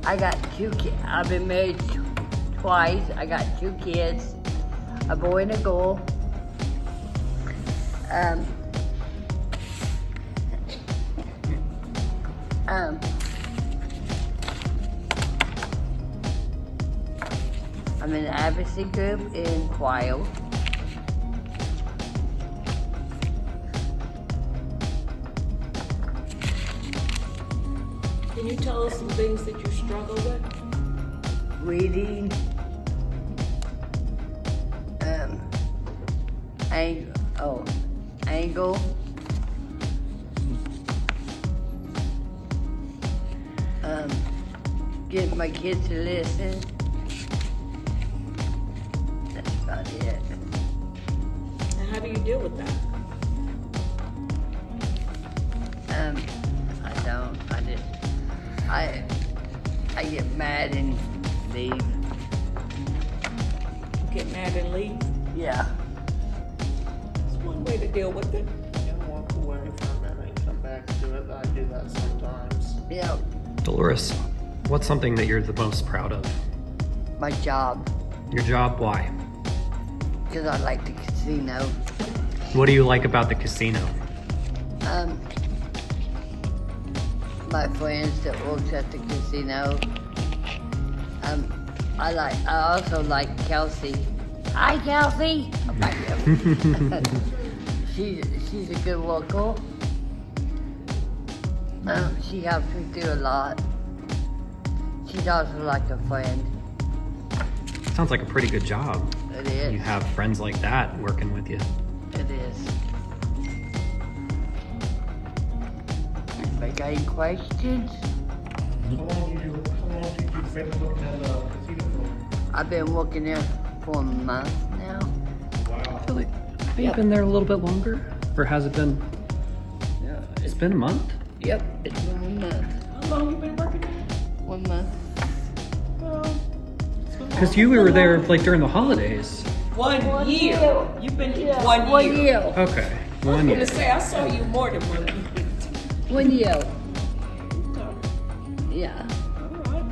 I got two kids. I've been married twice. I got two kids, a boy and a girl. I'm in an advocacy group in Quail. Can you tell us some things that you struggle with? Reading, angle, get my kids to listen. That's about it. And how do you deal with that? I get mad and leave. You get mad and leave? Yeah. It's one way to deal with it. And walk away for a minute and come back to it. I do that sometimes. Yeah. Dolores, what's something that you're the most proud of? My job, Your job, why? because I like the casino. What do you like about the casino? My friends that works at the casino. I also like Kelsey. Hi, Kelsey. She's a good worker. She helps me through a lot. She's also like a friend. Sounds like a pretty good job. It is. You have friends like that working with you. It is. Anybody got any questions? How long did you been looking at the casino for? I've been working there for a month now. Wow. Really? Have you been there a little bit longer? Or has it been? Yeah, It's been a month? Yep, it's been 1 month. How long you been working there? 1 month. Well, it's been Because you were there like during the holidays. one year. You've been Yeah, 1 year. 1 year. Okay. I was 1 year. gonna say, I saw you more than 1 year. 1 year. Okay. Yeah. All right.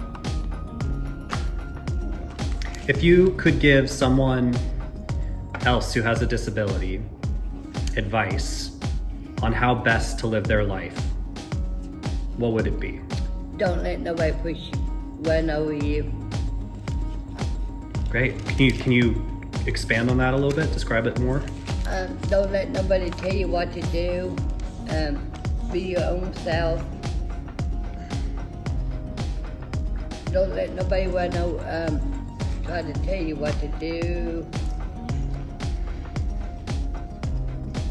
If you could give someone else who has a disability advice on how best to live their life, what would it be? Don't let nobody push you, run over you. Great. Can you expand on that a little bit? Describe it more? Don't let nobody tell you what to do. Be your own self. Don't let nobody try to tell you what to do.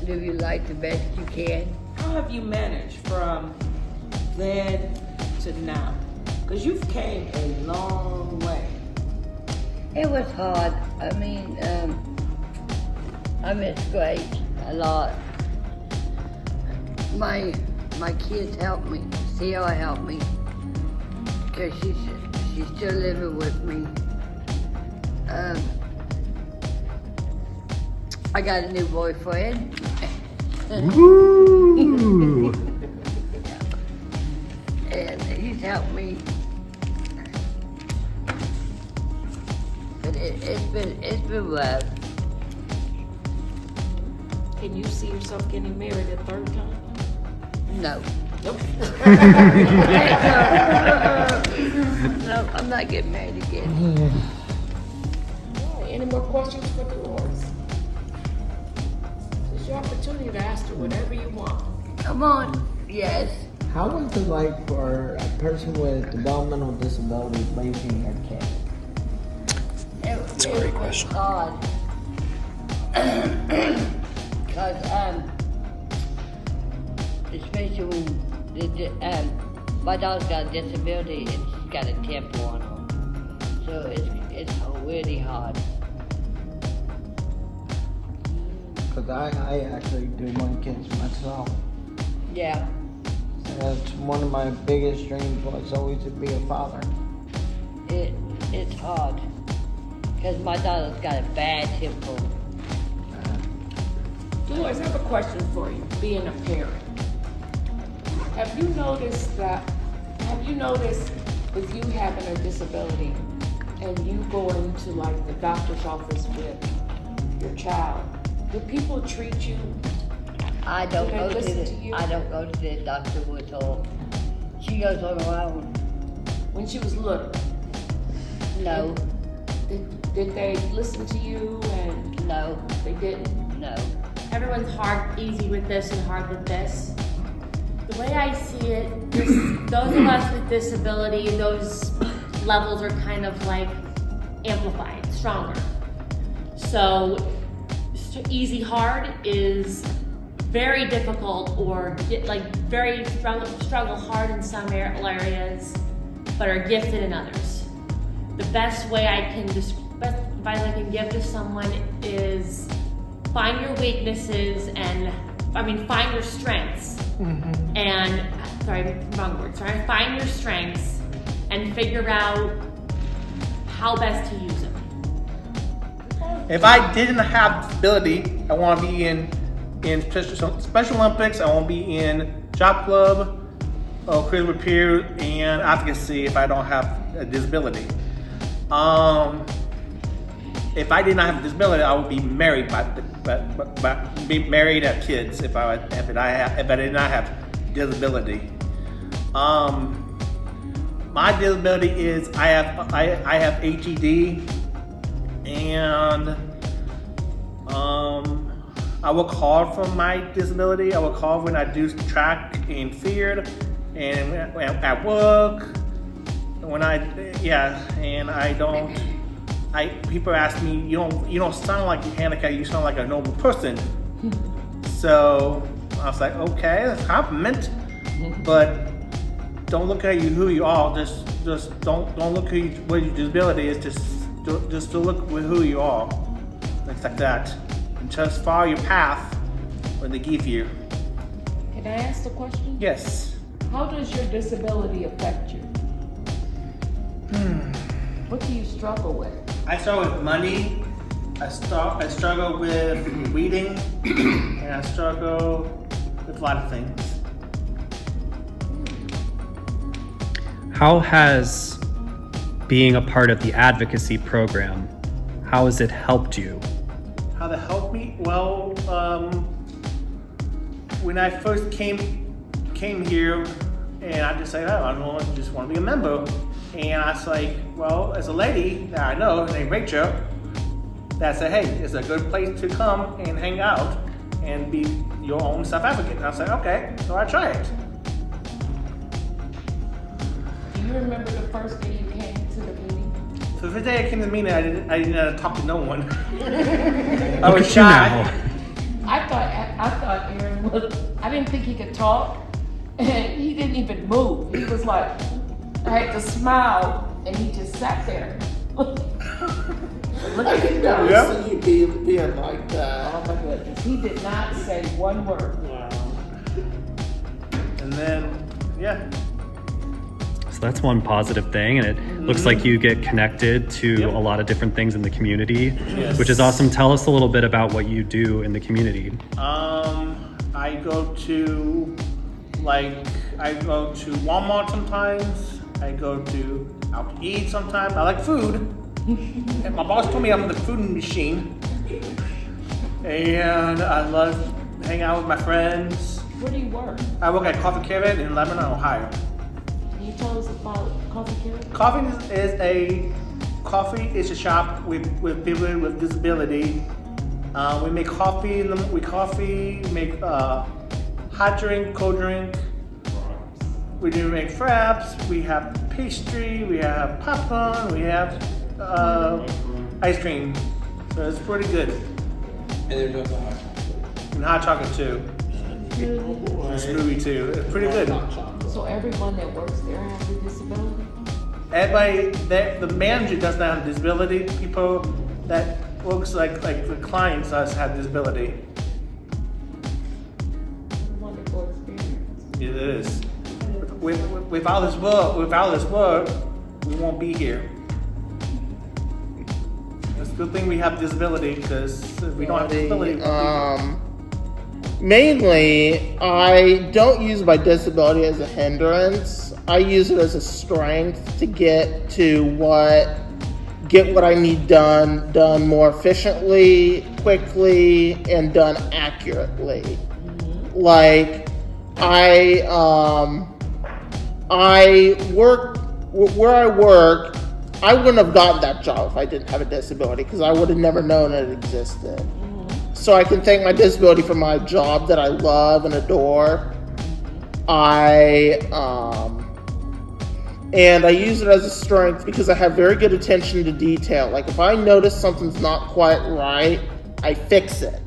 Live your life the best you can. How have you managed from then to now? Because you've came a long way. It was hard. I mean, I miss Grace a lot. My kids helped me. Sarah helped me because she's still living with me. I got a new boyfriend. Woo! And he's helped me. But it's been rough. Can you see yourself getting married a third time? No. Nope. No, I'm not getting married again. All right, any more questions for Dolores? It's your opportunity to ask her whatever you want. Come on. Yes. How was it like for a person with developmental disabilities raising their kid? That's a great question. Hard. Because, especially when my dog's got a disability and she's got a temper on her. So it's really hard. Because I actually do one kids myself. Yeah. That's one of my biggest dreams was always to be a father. It's hard. Because my daughter's got a bad temper. Dolores, I have a question for you, being a parent. Have you noticed with you having a disability and you go into like the doctor's office with your child, do people treat you? I don't Do they go to listen to you? I don't go to the doctor at all. She goes on her own. When she was little, No, did they listen to you and no, they didn't? no. Everyone's easy with this and hard with this. The way I see it, those of us with disability, those levels are kind of like amplified, stronger. So easy hard is very difficult or very struggle hard in some areas, but are gifted in others. The best way best advice I can give to someone is find your weaknesses find your strengths. And, find your strengths and figure out how best to use them. If I didn't have disability, I want to be in Special Olympics. I want to be in Job Club, Critical Repair, and Advocacy. If I don't have a disability, if I did not have a disability, I would be married, but be married, have kids. If I did not have disability, my disability is I have HED, and I work hard for my disability. I work hard when I do track and field, and at work. People ask me, you don't sound like you're handicapped. You sound like a normal person. So I was like, okay, that's a compliment, but don't look at who you are. Just don't look at what your disability is. Just to look with who you are, things like that, and just follow your path when they give you. Can I ask the question? Yes. How does your disability affect you? What do you struggle with? I struggle with money. I struggle with reading, and I struggle with a lot of things. How has being a part of the advocacy program, how has it helped you? How to help me? Well, when I first came here, and I just said, I just want to be a member. And I was like, well, as a lady that I know named Rachel, that said, hey, it's a good place to come and hang out and be your own self-advocate. And I was like, okay, so I try it. Do you remember the first day you came to the meeting? So the first day I came to the meeting, I didn't talk to no one. I Look was at shy. you now. I thought Aaron was, I didn't think he could talk, and he didn't even move. He was like, I had to smile, and he just sat there. Look I at can him. never See you being like that. Oh my goodness. He did not say one word. Wow. And then, yeah. So that's one positive thing, and it looks like you get connected to a lot of different things in the community, which is awesome. Tell us a little bit about what you do in the community. I go to Walmart sometimes. I go out to eat sometimes. I like food. And my boss told me I'm the food machine. And I love hanging out with my friends. Where do you work? I work at Coffee Caravan in Lebanon, Ohio. Can you tell us about Coffee Caravan? Coffee is a shop with people with disability. We make coffee. We make hot drink, cold drink. We do make fraps. We have pastry. We have popcorn. We have ice cream. So it's pretty good. And there's also hot chocolate. And hot chocolate too. And smoothie too. It's pretty good. So everyone that works there has a disability? Everybody, the manager does not have a disability. People that works like the clients does have disability. Wonderful experience. It is. Without this work, we won't be here. It's a good thing we have disability, because if we don't have disability, Mainly, I don't use my disability as a hindrance. I use it as a strength to get what I need done more efficiently, quickly, and done accurately. Like, I work where I work. I wouldn't have gotten that job if I didn't have a disability, because I would have never known it existed. So I can thank my disability for my job that I love and adore. And I use it as a strength because I have very good attention to detail. Like, if I notice something's not quite right, I fix it.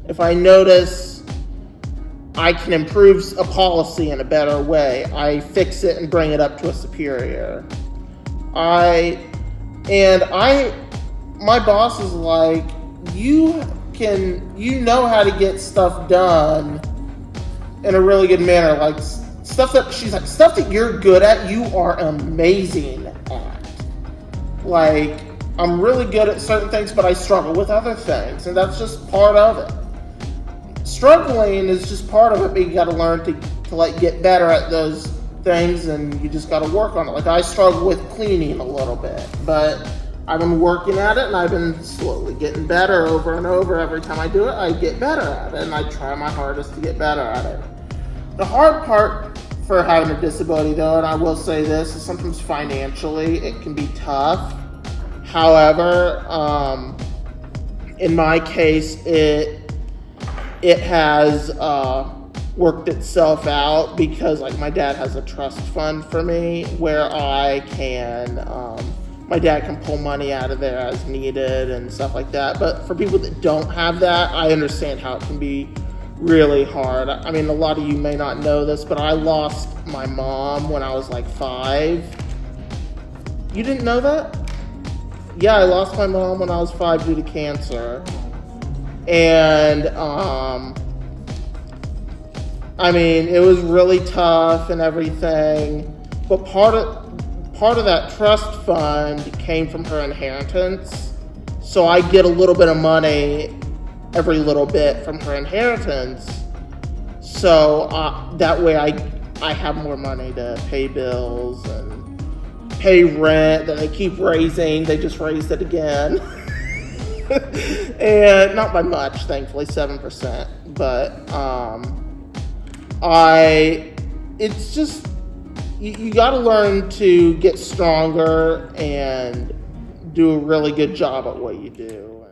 If I notice I can improve a policy in a better way, I fix it and bring it up to a superior. My boss is like, you know how to get stuff done in a really good manner. Like, stuff that you're good at, you are amazing at. Like, I'm really good at certain things, but I struggle with other things, and that's just part of it. Struggling is just part of it, but you gotta learn to like get better at those things, and you just gotta work on it. Like, I struggle with cleaning a little bit, but I've been working at it, and I've been slowly getting better over and over. Every time I do it, I get better at it, and I try my hardest to get better at it. The hard part for having a disability, though, and I will say this, is sometimes financially it can be tough. However, in my case, it has worked itself out, because like my dad has a trust fund for me where I can, my dad can pull money out of there as needed and stuff like that. But for people that don't have that, I understand how it can be really hard. I mean, a lot of you may not know this, but I lost my mom when I was like 5. You didn't know that? Yeah, I lost my mom when I was 5 due to cancer. And, I mean, it was really tough and everything, but part of that trust fund came from her inheritance. So I get a little bit of money every little bit from her inheritance. So that way I have more money to pay bills and pay rent that they keep raising. They just raised it again. And not by much, thankfully, 7%. But it's just, you got to learn to get stronger and do a really good job at what you do.